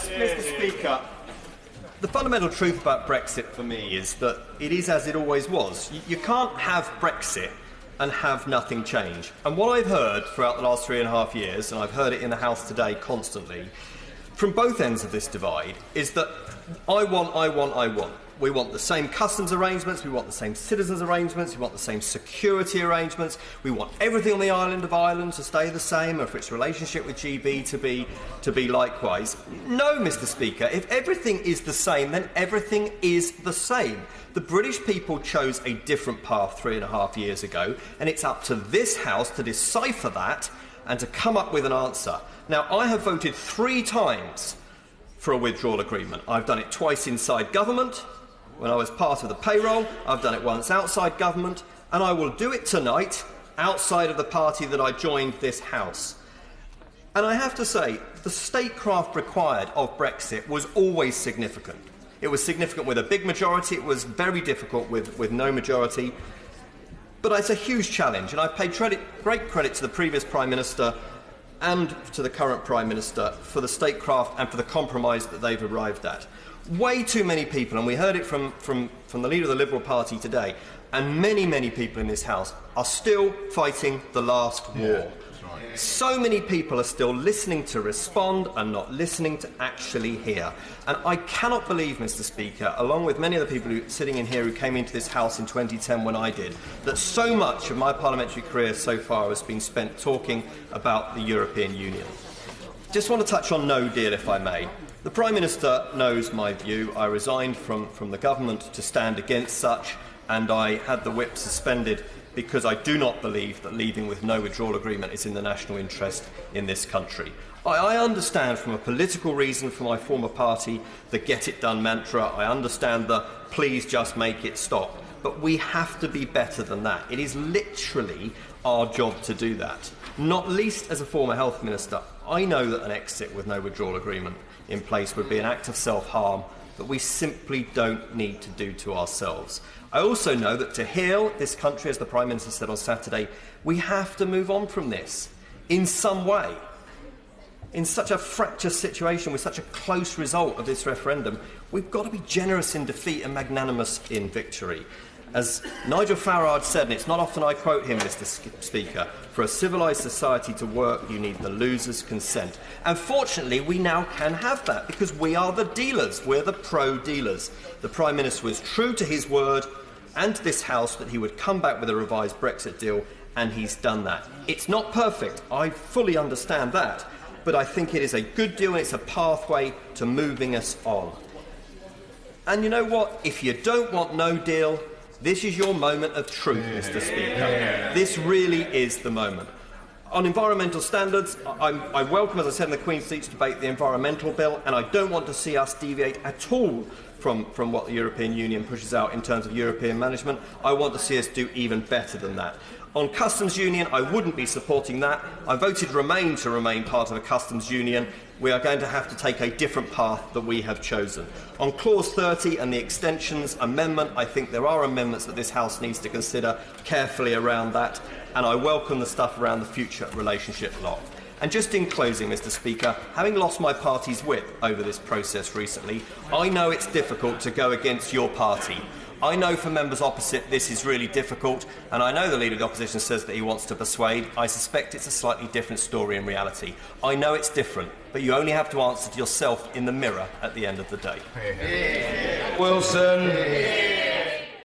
Mr. Speaker, the fundamental truth about Brexit for me is that it is as it always was. You can't have Brexit and have nothing change. And what I've heard throughout the last 3.5 years, and I've heard it in the House today constantly, from both ends of this divide, is that I want. We want the same customs arrangements, we want the same citizens arrangements, we want the same security arrangements, we want everything on the island of Ireland to stay the same, or for its relationship with GB to be likewise. No, Mr. Speaker, if everything is the same, then everything is the same. The British people chose a different path 3.5 years ago, and it's up to this House to decipher that and to come up with an answer. Now, I have voted 3 times for a withdrawal agreement. I've done it twice inside government, when I was part of the payroll. I've done it once outside government, and I will do it tonight outside of the party that I joined this House. And I have to say, the statecraft required of Brexit was always significant. It was significant with a big majority, it was very difficult with no majority. But it's a huge challenge, and I pay great credit to the previous Prime Minister and to the current Prime Minister for the statecraft and for the compromise that they've arrived at. Way too many people, and we heard it from the leader of the Liberal Party today, and many people in this House are still fighting the last war. Right. So many people are still listening to respond and not listening to actually hear. And I cannot believe, Mr. Speaker, along with many of the people sitting in here who came into this House in 2010 when I did, that so much of my parliamentary career so far has been spent talking about the European Union. Just want to touch on no deal, if I may. The Prime Minister knows my view. I resigned from the government to stand against such, and I had the whip suspended because I do not believe that leaving with no withdrawal agreement is in the national interest in this country. I understand from a political reason for my former party the get it done mantra. I understand the please just make it stop. But we have to be better than that. It is literally our job to do that. Not least as a former health minister, I know that an exit with no withdrawal agreement in place would be an act of self-harm that we simply don't need to do to ourselves. I also know that to heal this country, as the Prime Minister said on Saturday, we have to move on from this in some way. In such a fractious situation with such a close result of this referendum, we've got to be generous in defeat and magnanimous in victory. As Nigel Farage said, and it's not often I quote him, Mr. Speaker, for a civilised society to work, you need the loser's consent. And fortunately, we now can have that, because we are the dealers. We're the pro-dealers. The Prime Minister was true to his word and to this House that he would come back with a revised Brexit deal, and he's done that. It's not perfect. I fully understand that. But I think it is a good deal, and it's a pathway to moving us on. And you know what? If you don't want no deal, this is your moment of truth, Mr. Speaker. This really is the moment. On environmental standards, I welcome, as I said in the Queen's Speech debate, the environmental bill, and I don't want to see us deviate at all from what the European Union pushes out in terms of European management. I want to see us do even better than that. On customs union, I wouldn't be supporting that. I voted Remain to remain part of a customs union. We are going to have to take a different path that we have chosen. On Clause 30 and the extensions amendment, I think there are amendments that this House needs to consider carefully around that, and I welcome the stuff around the future relationship law. And just in closing, Mr. Speaker, having lost my party's whip over this process recently, I know it's difficult to go against your party. I know for members opposite this is really difficult, and I know the Leader of the Opposition says that he wants to persuade. I suspect it's a slightly different story in reality. I know it's different, but you only have to answer to yourself in the mirror at the end of the day. Wilson.